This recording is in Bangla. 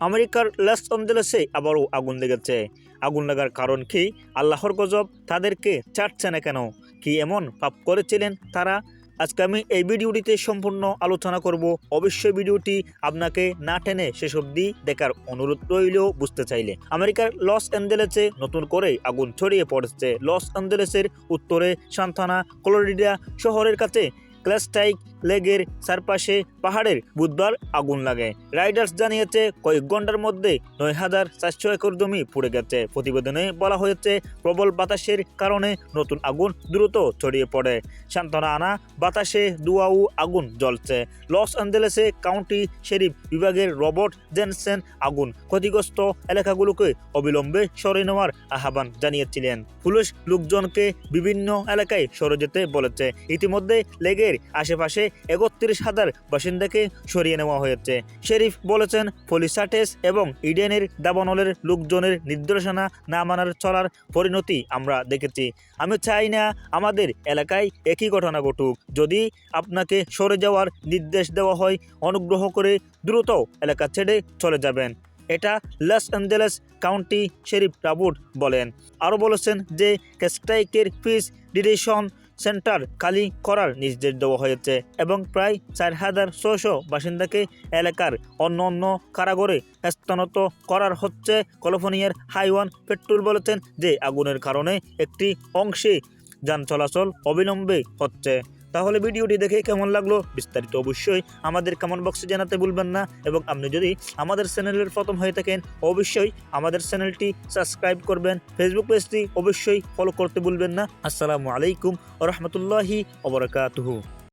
আমেরিকার লস অ্যাঞ্জেলেসে আবারও আগুন লেগেছে। আগুন লাগার কারণ কি? আল্লাহর গজব তাদেরকে ছাড়ছে না কেন? কি এমন পাপ করেছিলেন তারা? আজকে আমি এই ভিডিওটিতে সম্পূর্ণ আলোচনা করব। অবশ্যই ভিডিওটি আপনাকে না টেনে শেষ অবধি দেখার অনুরোধ রইল বুঝতে চাইলে। আমেরিকার লস অ্যাঞ্জেলেসে নতুন করে আগুন ছড়িয়ে পড়েছে। লস অ্যাঞ্জেলেসের উত্তরে সান্তানা ক্লোরিডা শহরের কাছে ক্লাস্টাইক লেগের চারপাশে পাহাড়ের বুধবার আগুন লাগে। রাইডার্স জানিয়েছে কয়েক ঘন্টার মধ্যে ৯,৪০০ একর জমি পুড়ে গেছে। প্রতিবেদনে বলা হয়েছে প্রবল বাতাসের কারণে নতুন আগুন দ্রুত ছড়িয়ে পড়ে। সান্ত্বনা আনা বাতাসে দুয়াউ আগুন জ্বলছে। লস অ্যাঞ্জেলেসে কাউন্টি শেরিফ বিভাগের রবার্ট জেনসেন আগুন ক্ষতিগ্রস্ত এলাকাগুলোকে অবিলম্বে সরিয়ে নেওয়ার আহ্বান জানিয়েছিলেন। পুলিশ লোকজনকে বিভিন্ন এলাকায় সরে যেতে বলেছে। ইতিমধ্যে লেগের আশেপাশে ৩১,০০০ বাসিন্দাকে সরিয়ে নেওয়া হয়েছে। শেরিফ বলেছেন পলিসাটেস এবং ইডেনের দাবানলের লোকজনের নির্দেশনা না মানার চলার পরিণতি আমরা দেখেছি। আমি চাই না আমাদের এলাকায় একই ঘটনা ঘটুক। যদি আপনাকে সরে যাওয়ার নির্দেশ দেওয়া হয়, অনুগ্রহ করে দ্রুত এলাকা ছেড়ে চলে যাবেন। এটা লস অ্যাঞ্জেলেস কাউন্টি শেরিফ রাবুট বলেন। আরও বলেছেন যে ক্যাস্টাইকের পিস ডিটেনশন সেন্টার খালি করার নির্দেশ দেওয়া হয়েছে এবং প্রায় ৪,৬০০ বাসিন্দাকে এলাকার অন্য অন্য কারাগারে স্থানান্তরিত করার হচ্ছে। ক্যালিফোর্নিয়ার হাইওয়ে পেট্রোল বলেছেন যে আগুনের কারণে একটি অংশে যান চলাচল অবিলম্বে হচ্ছে। তাহলে ভিডিওটি দেখে কেমন লাগলো বিস্তারিত অবশ্যই আমাদের কমেন্ট বক্সে জানাতে ভুলবেন না, এবং আপনি যদি আমাদের চ্যানেলের প্রথম হয়ে থাকেন অবশ্যই আমাদের চ্যানেলটি সাবস্ক্রাইব করবেন। ফেসবুক পেজটি অবশ্যই ফলো করতে ভুলবেন না। আসসালামু আলাইকুম ওয়া রাহমাতুল্লাহি ওয়া বারাকাতুহু।